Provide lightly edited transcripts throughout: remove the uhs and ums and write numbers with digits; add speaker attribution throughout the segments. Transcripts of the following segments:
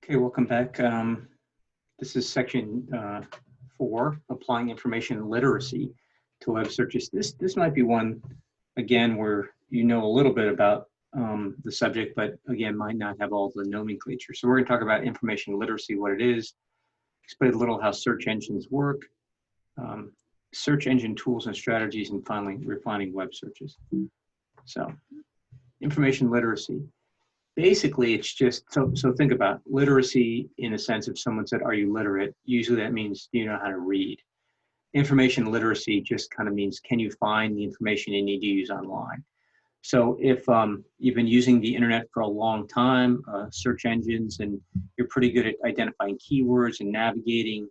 Speaker 1: Okay, welcome back. This is section 4, applying information literacy to web searches. This might be one, again, where you know a little bit about the subject, but again, might not have all the nomenclature. So we're going to talk about information literacy, what it is, explain a little how search engines work, search engine tools and strategies, and finally, refining web searches. So, information literacy. Basically, it's just, so think about literacy in a sense. If someone said, are you literate? Usually that means, do you know how to read? Information literacy just kind of means, can you find the information you need to use online? So if you've been using the internet for a long time, search engines, and you're pretty good at identifying keywords and navigating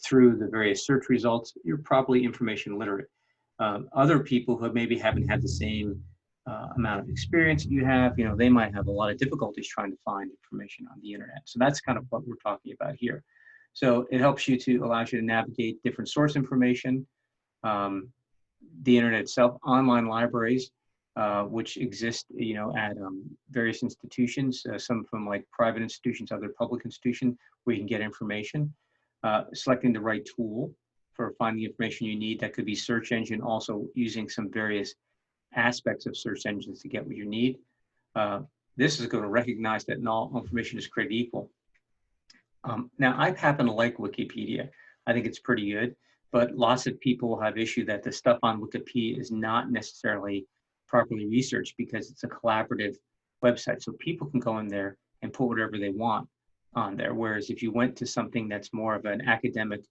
Speaker 1: through the various search results, you're probably information literate. Other people who maybe haven't had the same amount of experience you have, they might have a lot of difficulties trying to find information on the internet. So that's kind of what we're talking about here. So it helps you to, allows you to navigate different source information, the internet itself, online libraries, which exist, at various institutions, some of them like private institutions, other public institutions, where you can get information, selecting the right tool for finding the information you need. That could be search engine, also using some various aspects of search engines to get what you need. This is going to recognize that not all information is created equal. Now, I happen to like Wikipedia. I think it's pretty good, but lots of people have issue that the stuff on Wikipedia is not necessarily properly researched because it's a collaborative website. So people can go in there and put whatever they want on there. Whereas if you went to something that's more of an academic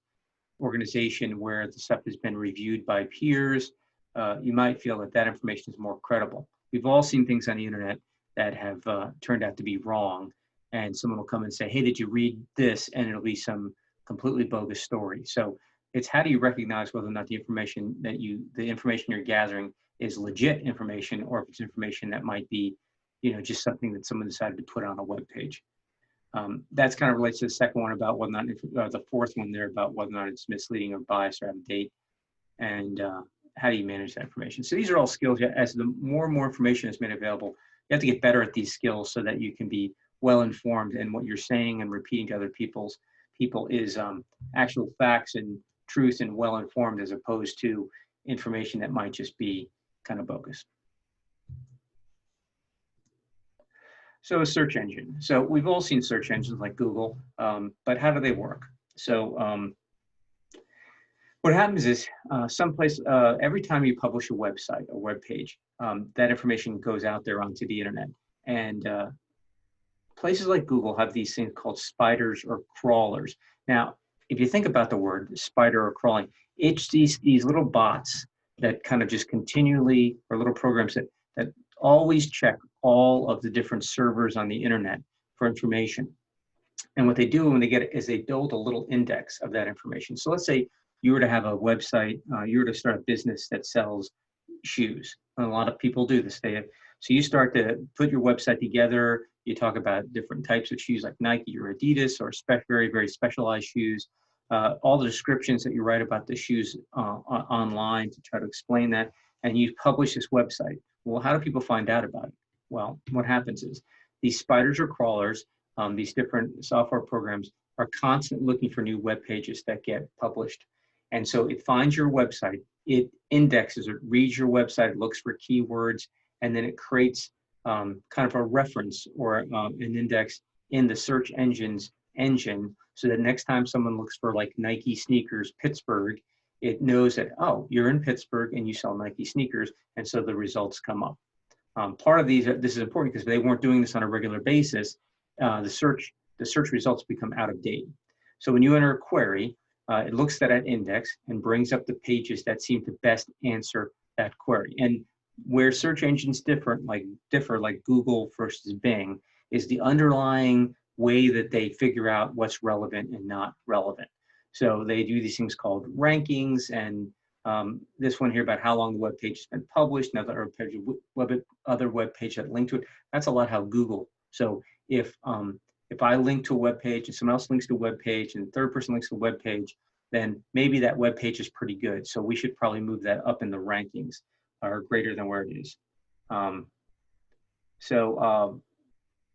Speaker 1: organization where the stuff has been reviewed by peers, you might feel that that information is more credible. We've all seen things on the internet that have turned out to be wrong, and someone will come and say, hey, did you read this? And it'll be some completely bogus story. So it's how do you recognize whether or not the information you're gathering is legit information, or if it's information that might be, just something that someone decided to put on a web page. That's kind of relates to the second one about whether or not, the fourth one there about whether or not it's misleading or biased or out of date, and how do you manage that information? So these are all skills. As the more and more information is made available, you have to get better at these skills so that you can be well informed, and what you're saying and repeating to other people is actual facts and truth and well informed, as opposed to information that might just be kind of bogus. So a search engine. So we've all seen search engines like Google, but how do they work? So what happens is every time you publish a website, a web page, that information goes out there onto the internet. And places like Google have these things called spiders or crawlers. Now, if you think about the word spider or crawling, it's these little bots that kind of just continually, or little programs that always check all of the different servers on the internet for information. And what they do when they get it is they build a little index of that information. So let's say you were to have a website, you were to start a business that sells shoes. And a lot of people do this. So you start to put your website together. You talk about different types of shoes like Nike or Adidas, or very, very specialized shoes. All the descriptions that you write about the shoes online to try to explain that. And you publish this website. Well, how do people find out about it? Well, what happens is these spiders or crawlers, these different software programs, are constantly looking for new web pages that get published. And so it finds your website, it indexes, it reads your website, looks for keywords, and then it creates kind of a reference or an index in the search engine's engine, so that next time someone looks for like Nike sneakers Pittsburgh, it knows that, oh, you're in Pittsburgh and you sell Nike sneakers, and so the results come up. Part of this is important because if they weren't doing this on a regular basis, the search results become out of date. So when you enter a query, it looks at that index and brings up the pages that seem to best answer that query. And where search engines differ, like Google versus Bing, is the underlying way that they figure out what's relevant and not relevant. So they do these things called rankings, and this one here about how long the web page has been published, and other web page that link to it. That's a lot how Google. So if I link to a web page and someone else links to a web page and the third person links to a web page, then maybe that web page is pretty good. So we should probably move that up in the rankings, or greater than where it is.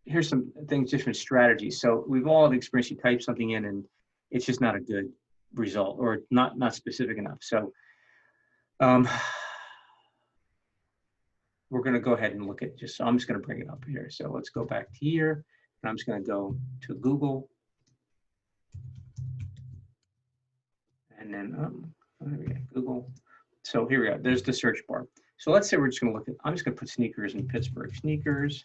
Speaker 1: here's some things, different strategies. So we've all experienced you type something in and it's just not a good result or not specific enough. So we're going to go ahead and look at just, so I'm just going to bring it up here. So let's go back to here and I'm just going to go to Google. And then there we go, Google. So here we go, there's the search bar. So let's say we're just going to look at, I'm just going to put sneakers in Pittsburgh, sneakers.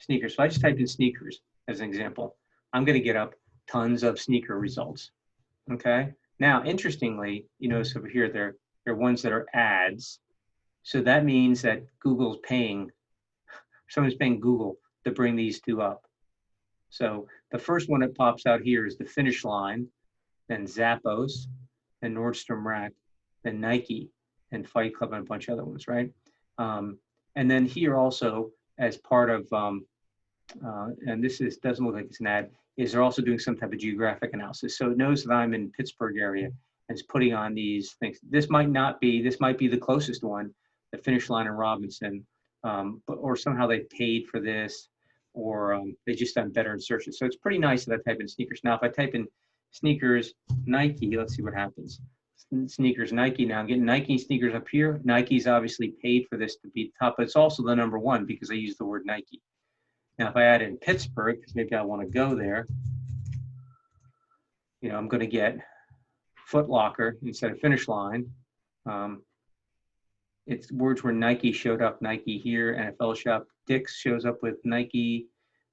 Speaker 1: So I just typed in sneakers as an example. I'm going to get up tons of sneaker results. Okay. Now, interestingly, you notice over here, there are ones that are ads. So that means that Google's paying, someone's paying Google to bring these two up. So the first one that pops out here is the Finish Line, then Zappos, then Nordstrom Rack, then Nike, and Fight Club, and a bunch of other ones, right? And then here also, as part of, and this doesn't look like it's an ad, is they're also doing some type of geographic analysis. So it knows that I'm in Pittsburgh area and it's putting on these things. This might be the closest one, the Finish Line and Robinson, or somehow they paid for this, or they just done better in searches. So it's pretty nice that I type in sneakers. Now, if I type in sneakers Nike, let's see what happens. Sneakers Nike, now I'm getting Nike sneakers up here. Nike's obviously paid for this to be top, but it's also the #1 because I use the word Nike. Now, if I add in Pittsburgh, because maybe I want to go there, you know, I'm going to get Foot Locker instead of Finish Line. It's words where Nike showed up, Nike here, NFL shop. Dick's shows up with Nike.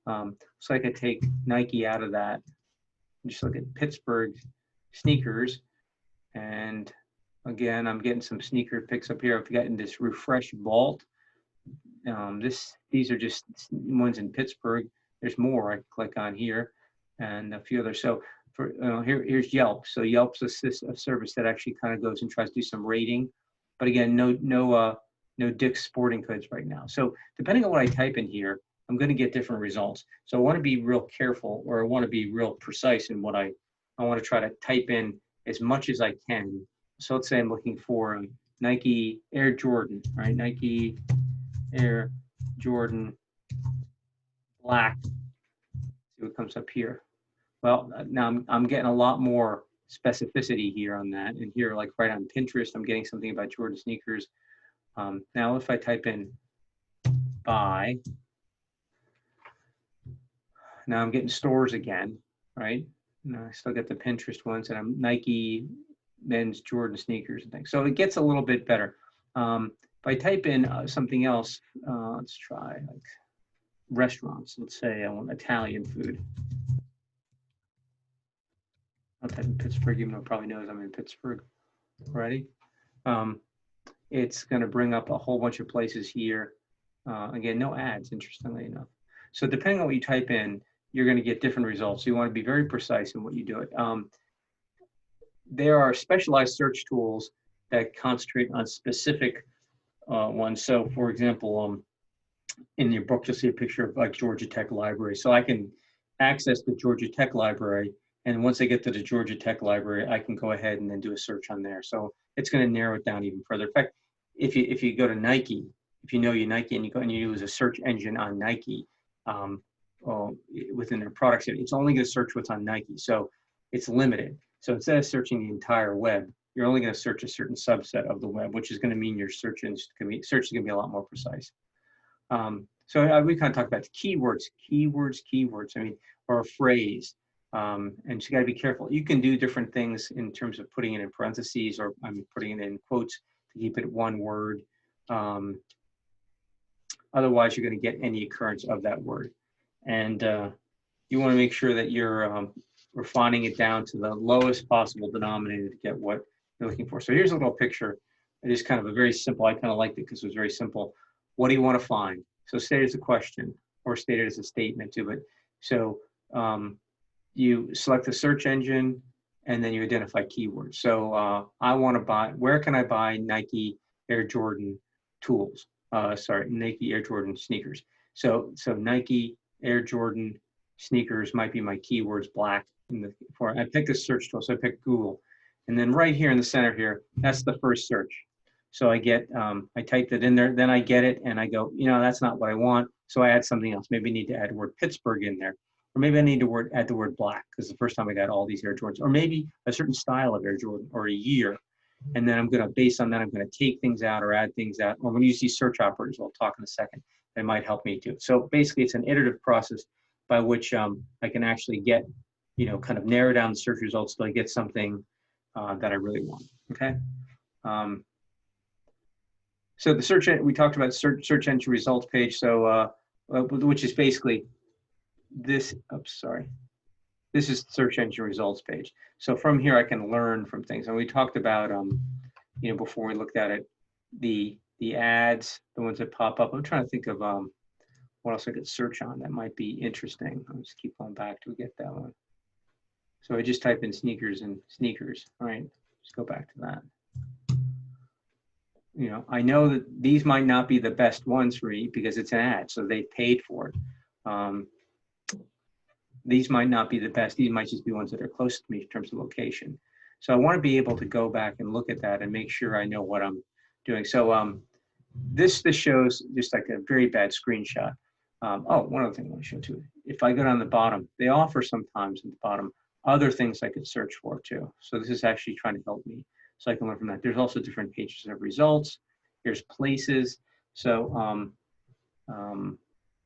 Speaker 1: So I could take Nike out of that and just look at Pittsburgh sneakers. And again, I'm getting some sneaker picks up here. I've gotten this Refresh Vault. These are just ones in Pittsburgh. There's more. I click on here, and a few others. So for here's Yelp. So Yelp's a service that actually kind of goes and tries to do some rating, but again, no Dick's Sporting Goods right now. So depending on what I type in here, I'm going to get different results. So I want to be real careful, or I want to be real precise in what I want to try to type in as much as I can. So let's say I'm looking for Nike Air Jordan, right? Nike Air Jordan black. See what comes up here. Well, now I'm getting a lot more specificity here on that. And here, like right on Pinterest, I'm getting something about Jordan sneakers. Now, if I type in buy, now I'm getting stores again, right? Now I still get the Pinterest ones, and I'm Nike men's Jordan sneakers and things. So it gets a little bit better. If I type in something else, let's try like restaurants. Let's say I want Italian food. I'll type in Pittsburgh, even though it probably knows I'm in Pittsburgh already. It's going to bring up a whole bunch of places here. Again, no ads, interestingly enough. So depending on what you type in, you're going to get different results. So you want to be very precise in what you do it. There are specialized search tools that concentrate on specific ones. So for example, in your book, you'll see a picture of like Georgia Tech Library. So I can access the Georgia Tech Library. And once I get to the Georgia Tech Library, I can go ahead and then do a search on there. So it's going to narrow it down even further. In fact, if you go to Nike, if you know your Nike and you go and you use a search engine on Nike within their products, it's only going to search what's on Nike. So it's limited. So instead of searching the entire web, you're only going to search a certain subset of the web, which is going to mean your search is going to be a lot more precise. So we kind of talked about keywords. I mean, or a phrase. And you got to be careful. You can do different things in terms of putting it in parentheses, or putting it in quotes to keep it one word. Otherwise, you're going to get any occurrence of that word. And you want to make sure that you're refining it down to the lowest possible denominator to get what you're looking for. So here's a little picture. It is kind of a very simple, I kind of liked it because it was very simple. What do you want to find? So state it as a question or state it as a statement to it. So you select the search engine and then you identify keywords. So I want to buy, where can I buy Nike Air Jordan tools? Nike Air Jordan sneakers. So Nike Air Jordan sneakers might be my keywords black. I picked a search tool, so I picked Google. And then right here in the center here, that's the first search. So I get, I typed it in there, then I get it and I go, that's not what I want. So I add something else. Maybe I need to add the word Pittsburgh in there. Or maybe I need to add the word black, because the first time I got all these Air Jordans. Or maybe a certain style of Air Jordan or a year. And then I'm going to, based on that, I'm going to take things out or add things out. Or I'm going to use these search operators. I'll talk in a second. They might help me too. So basically, it's an iterative process by which I can actually get, kind of narrow down the search results till I get something that I really want. Okay. So the search, we talked about search engine results page. So which is basically this. Oops, sorry. This is search engine results page. So from here, I can learn from things. And we talked about, before we looked at it, the ads, the ones that pop up. I'm trying to think of what else I could search on that might be interesting. I'll just keep going back to get that one. So I just type in sneakers and sneakers. All right, let's go back to that. I know that these might not be the best ones for me because it's an ad, so they paid for it. These might not be the best. These might just be ones that are close to me in terms of location. So I want to be able to go back and look at that and make sure I know what I'm doing. So this shows just like a very bad screenshot. One other thing I want to show too. If I go down the bottom, they offer sometimes at the bottom other things I could search for too. So this is actually trying to help me so I can learn from that. There's also different pages of results. Here's places. So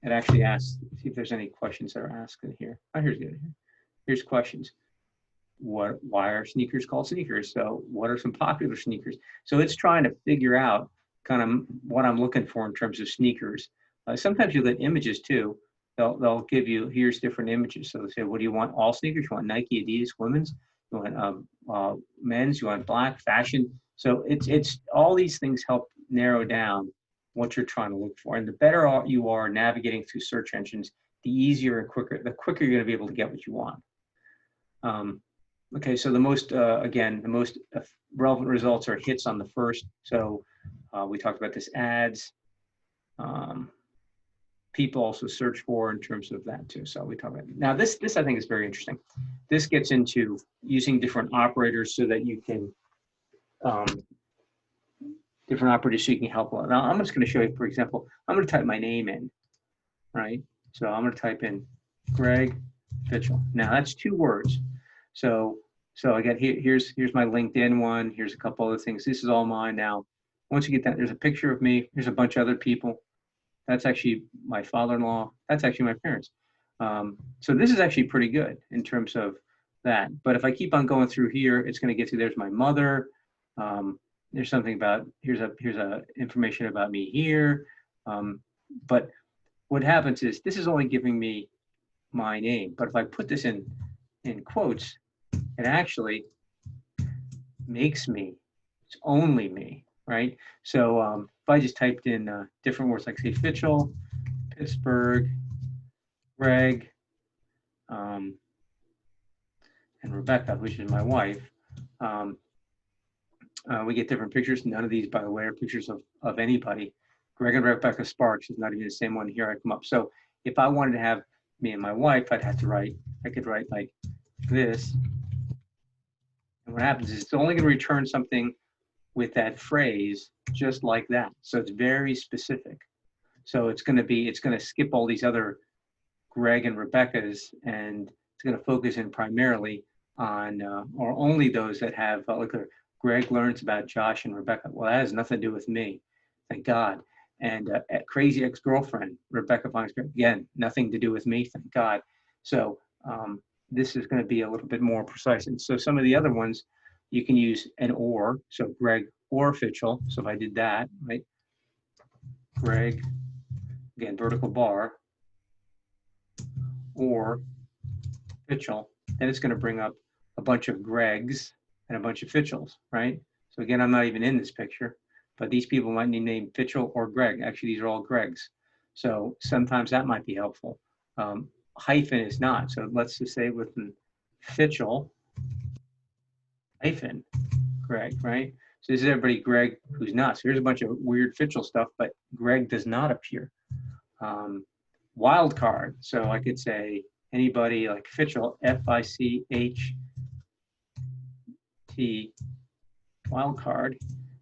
Speaker 1: it actually asks, see if there's any questions that are asked in here. Oh, here's questions. Why are sneakers called sneakers? So what are some popular sneakers? So it's trying to figure out kind of what I'm looking for in terms of sneakers. Sometimes you get images too. They'll give you, here's different images. So they say, what do you want? All sneakers? You want Nike, Adidas, women's? You want men's? You want black, fashion? So it's all these things help narrow down what you're trying to look for. And the better you are navigating through search engines, the easier and quicker you're going to be able to get what you want. Okay, so the most relevant results are hits on the first. So we talked about this ads. People also search for in terms of that too. So we talk about now this I think is very interesting. This gets into using different operators so that you can help a lot. Now I'm just going to show you, for example, I'm going to type my name in, right? So I'm going to type in Greg Fitchell. Now that's 2 words. So I got here's my LinkedIn one. Here's a couple other things. This is all mine now. Once you get that, there's a picture of me. Here's a bunch of other people. That's actually my father-in-law. That's actually my parents. So this is actually pretty good in terms of that. But if I keep on going through here, it's going to get to, there's my mother. There's something about, here's a information about me here. But what happens is this is only giving me my name. But if I put this in quotes, it actually makes me, it's only me, right? So if I just typed in different words, like say Fitchell, Pittsburgh, Greg, and Rebecca, which is my wife, we get different pictures. None of these, by the way, are pictures of anybody. Greg and Rebecca Sparks is not even the same one. Here I come up. So if I wanted to have me and my wife, I could write like this. And what happens is it's only going to return something with that phrase just like that. So it's very specific. So it's going to skip all these other Greg and Rebecca's, and it's going to focus in primarily on, or only those that have, like Greg learns about Josh and Rebecca. Well, that has nothing to do with me, thank God. And crazy ex-girlfriend, Rebecca finds, again, nothing to do with me, thank God. So this is going to be a little bit more precise. And so some of the other ones, you can use an or, so Greg or Fitchell. So if I did that, right? Greg, again, vertical bar, or Fitchell, then it's going to bring up a bunch of Gregs and a bunch of Fitchells, right? So again, I'm not even in this picture, but these people might be named Fitchell or Greg. Actually, these are all Gregs. So sometimes that might be helpful. Hyphen is not. So let's just say with Fitchell, hyphen, Greg, right? So this is everybody Greg who's not. So here's a bunch of weird Fitchell stuff, but Greg does not appear. Wild card. So I could say anybody like Fitchell, F-I-C-H-T, wild card,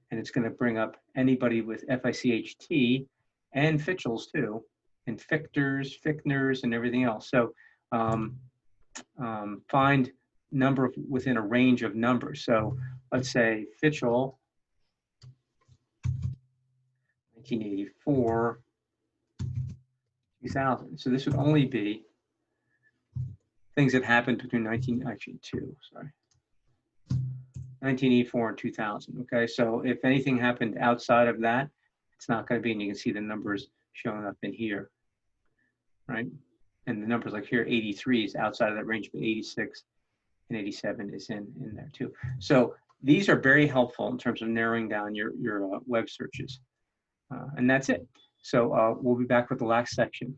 Speaker 1: and it's going to bring up anybody with F-I-C-H-T and Fitchells too. and Fichners, and everything else. So find number within a range of numbers. So let's say Fitchell, 1984, 2000. So this would only be things that happened between 1984 and 2000. Okay, so if anything happened outside of that, it's not going to be, and you can see the numbers showing up in here, right? And the numbers like here, 83 is outside of that range, but 86 and 87 is in there too. So these are very helpful in terms of narrowing down your web searches. And that's it. So we'll be back with the last section.